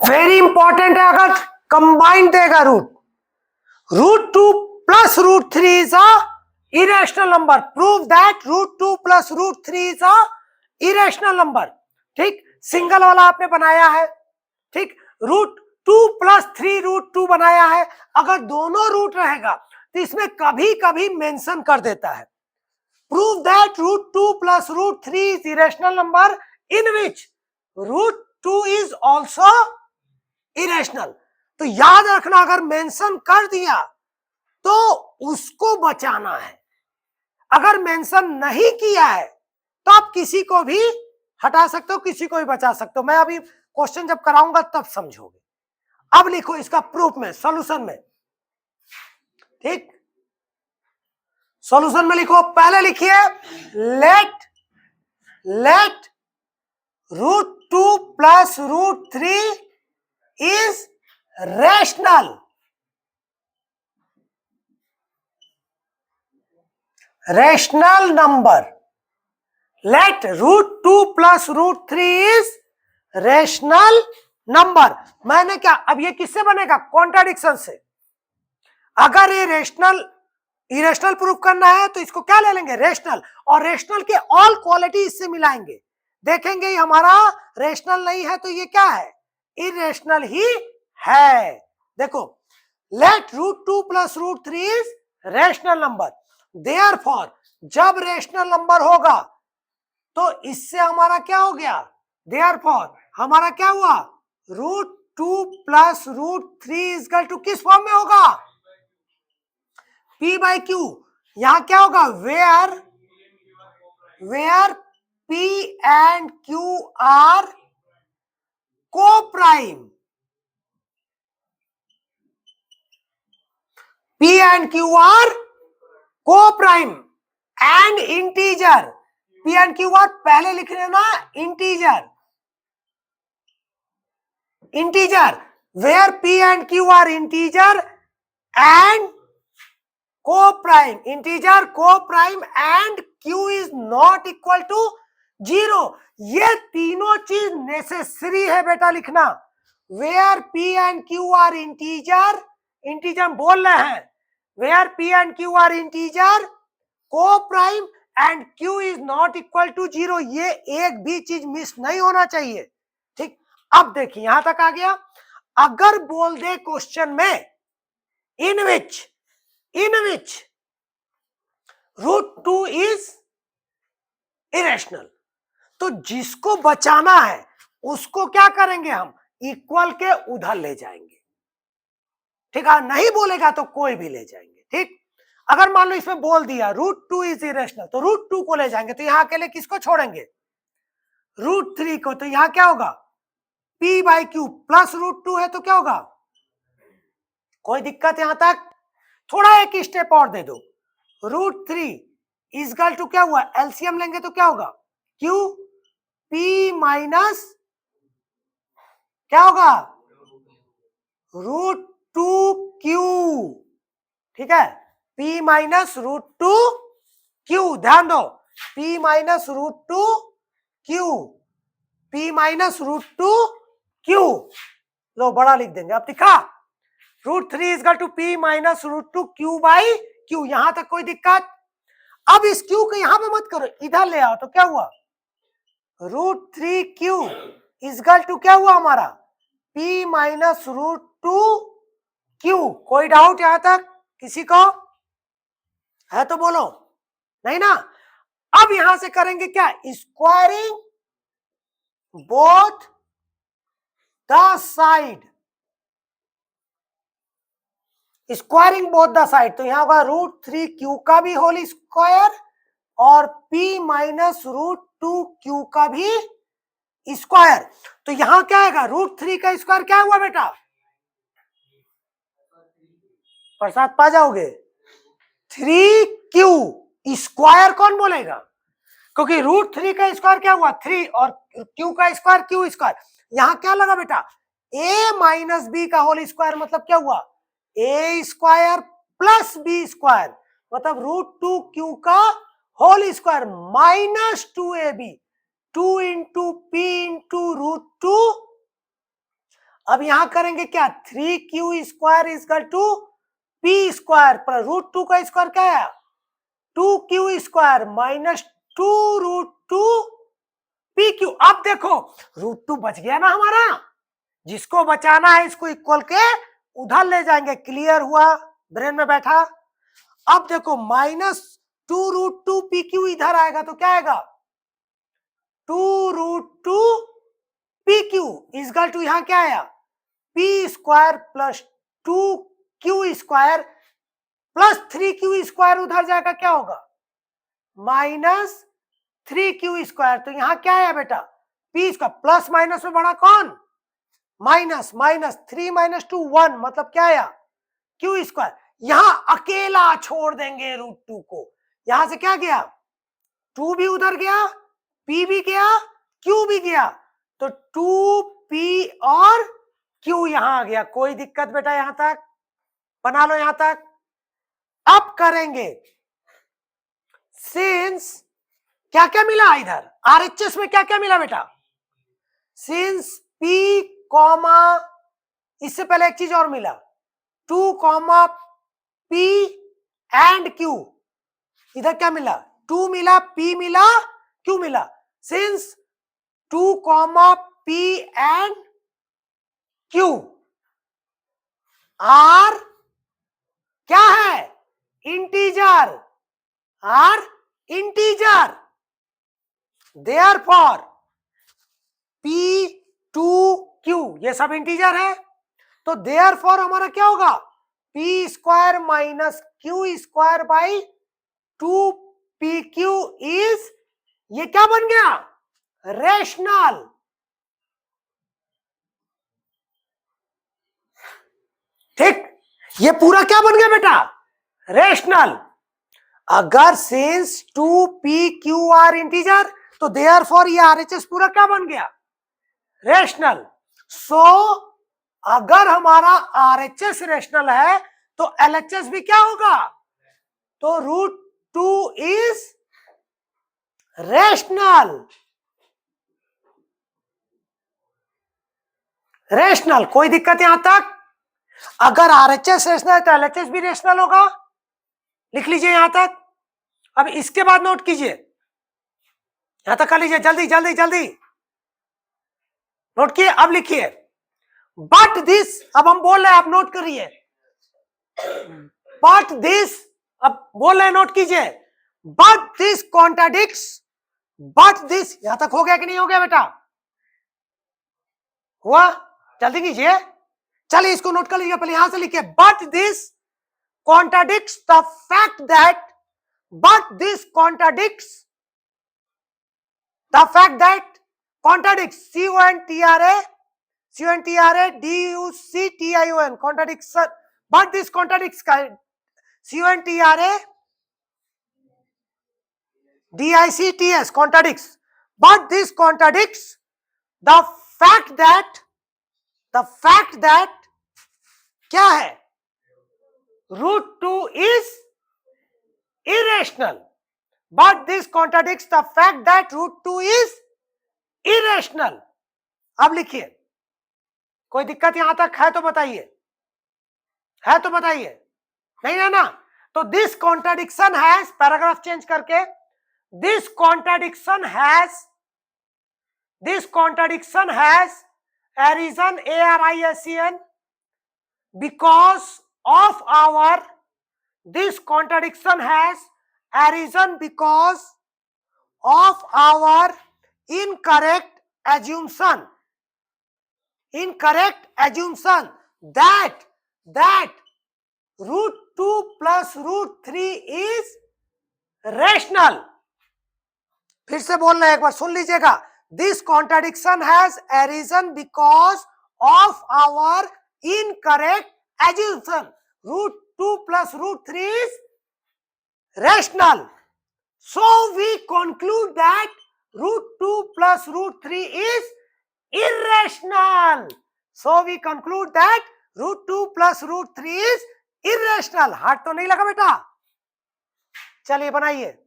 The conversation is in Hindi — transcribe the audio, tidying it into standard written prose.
वेरी इंपॉर्टेंट है, अगर कंबाइंड देगा root 2 plus root 3 is a irrational number. Prove that root 2 plus root 3 is a irrational number. ठीक, सिंगल वाला आपने बनाया है। ठीक, रूट 2 प्लस 3 रूट 2 बनाया है। अगर दोनों रूट रहेगा तो इसमें कभी कभी मेंशन कर देता है। Prove that root 2 plus root 3 is irrational number in which root 2 is also irrational. तो याद रखना, अगर मेंशन कर दिया तो उसको बचाना है। अगर मेंशन नहीं किया है तो आप किसी को भी हटा सकते हो, किसी को भी बचा सकते हो। मैं अभी क्वेश्चन जब कराऊंगा तब समझोगे। अब लिखो इसका प्रूफ में, सॉल्यूशन में। ठीक, सॉल्यूशन में लिखो, पहले लिखिए let root 2 plus root 3 is rational number. Let root 2 plus root 3 is rational number. मैंने क्या, अब ये किससे बनेगा? कॉन्ट्राडिक्शन से। अगर ये रेशनल इरेशनल प्रूफ करना है तो इसको क्या ले लेंगे? रेशनल। और रेशनल के ऑल क्वालिटी इससे मिलाएंगे, देखेंगे हमारा रेशनल नहीं है तो ये क्या है? इरेशनल ही है। देखो, let root 2 plus root 3 is rational number. Therefore जब रेशनल नंबर होगा तो इससे हमारा क्या हो गया? देयरफॉर हमारा क्या हुआ? Root 2 plus root 3 is equal to किस फॉर्म में होगा? P by Q। यहां क्या होगा? Where P and Q are coprime. P and Q are coprime and integer. P and Q are पहले लिख रहे हो ना, integer. Where P and Q are integer and coprime, integer coprime and Q is not equal to 0। ये तीनों चीज नेसेसरी है बेटा लिखना। वेयर P and Q are integer बोल रहे हैं, where P and Q are integer, coprime and Q is not equal to 0। ये एक भी चीज मिस नहीं होना चाहिए। ठीक, अब देखिए यहां तक आ गया। अगर बोल दे क्वेश्चन में इन विच रूट 2 इज इरेशनल, तो जिसको बचाना है उसको क्या करेंगे? हम इक्वल के उधर ले जाएंगे। ठीक है, नहीं बोलेगा तो कोई भी ले जाएंगे। ठीक, अगर मान लो इसमें बोल दिया रूट 2 इज इरेशनल तो रूट 2 को ले जाएंगे। तो यहां अकेले किसको छोड़ेंगे? रूट 3 को। तो यहां क्या होगा? P by Q plus root 2 है तो क्या होगा? कोई दिक्कत यहां तक? थोड़ा एक स्टेप और दे दो। रूट 3 इजकल टू क्या हुआ? एलसीएम लेंगे तो क्या होगा? Q P माइनस क्या होगा? Root 2 Q। ठीक है, P माइनस रूट 2 Q। ध्यान दो, P minus root 2 Q, P minus root 2 Q। लो बड़ा लिख देंगे। अब दिखा, root 3 is equal to P minus root 2 Q by Q। यहां तक कोई दिक्कत? अब इस Q को यहां पे मत करो, इधर ले आओ। तो क्या हुआ? रूट 3Q इजकल टू क्या हुआ हमारा? P minus root 2Q। कोई डाउट यहां तक किसी को है तो बोलो, नहीं ना? अब यहां से करेंगे क्या? Squaring both the side, squaring both the side. तो यहां होगा रूट 3Q का भी होल स्क्वायर और P माइनस रूट 2Q का भी स्क्वायर। तो यहां क्या आएगा? रूट 3 का स्क्वायर क्या हुआ बेटा? प्रसाद पा जाओगे? 3Q स्क्वायर कौन बोलेगा? क्योंकि रूट 3 का स्क्वायर क्या हुआ? 3 और Q का स्क्वायर Q स्क्वायर। यहां क्या लगा बेटा? A माइनस बी का होल स्क्वायर मतलब क्या हुआ? A square plus B square मतलब रूट 2Q का whole square minus 2AB। 2 into P into root 2 अब यहां करेंगे क्या, 3q square is equal to P square पर रूट टू का स्क्वायर क्या है 2q square minus 2√2 P Q. अब देखो √2 बच गया ना हमारा, जिसको बचाना है इसको इक्वल के उधर ले जाएंगे, क्लियर हुआ, ब्रेन में बैठा। अब देखो -2√2 पी क्यू इधर आएगा तो क्या आएगा 2√2 पी क्यू इजकल टू यहां क्या आया P square plus 2q square plus 3q square उधर जाएगा क्या होगा -3q स्क्वायर। तो यहां क्या है बेटा पी का प्लस माइनस में बड़ा कौन माइनस, -3 - 2 1 मतलब क्या आया q स्क्वायर। यहां अकेला छोड़ देंगे √2 को, यहां से क्या गया 2 भी उधर गया, p भी गया, q भी गया, तो 2p और q यहां आ गया। कोई दिक्कत बेटा, यहां तक बना लो, यहां तक। अब करेंगे सिंस क्या क्या मिला इधर आरएचएस में, क्या क्या मिला बेटा, सिंस p कॉमा, इससे पहले एक चीज और मिला 2 p एंड q, इधर क्या मिला 2 मिला, p मिला, q मिला। Since 2 p and q are क्या है integer, are integer, therefore p2q ये सब इंटीजर है, तो देयरफॉर हमारा क्या होगा p square minus q square by 2pq is, ये क्या बन गया रेशनल। ठीक, ये पूरा क्या बन गया बेटा रेशनल। अगर सिंस 2pq आर इंटीजर तो देयरफॉर ये आरएचएस पूरा क्या बन गया रेशनल। सो अगर हमारा आरएचएस रेशनल है तो एलएचएस भी क्या होगा, तो √2 इज रेशनल। रेशनल, कोई दिक्कत यहां तक। अगर आरएचएस रेशनल है तो एलएचएस भी रेशनल होगा, लिख लीजिए यहां तक। अब इसके बाद नोट कीजिए, यहां तक कर लीजिए, जल्दी जल्दी जल्दी नोट किए। अब लिखिए बट दिस, अब हम बोल रहे हैं आप नोट करिए, बट दिस, अब बोल रहे हैं नोट कीजिए, but this contradicts, but this, यहां तक हो गया कि नहीं हो गया बेटा, हुआ, जल्दी कीजिए। चलिए इसको नोट कर लीजिए, पहले यहां से लिखिए but this contradicts the fact that, but this contradicts the fact that, contradicts CONTRA contradiction, but this contradicts CONTRA contradicts, but this contradicts the fact that क्या है √2 is irrational, but this contradicts the fact that √2 is irrational। अब लिखिए, कोई दिक्कत यहां तक है तो बताइए, है तो बताइए, नहीं है ना, तो this contradiction has, paragraph change करके, this contradiction has arisen ARISEN because of our, this contradiction has arisen because of our incorrect assumption that √2 plus √3 is rational। फिर से बोल रहे हैं, एक बार सुन लीजिएगा, this contradiction has arisen because of our incorrect assumption √2 plus √3 is rational, so we conclude that √2 plus √3 is irrational, so we conclude that √2 plus √3 is irrational। Heart तो नहीं लगा बेटा, चलिए बनाइए।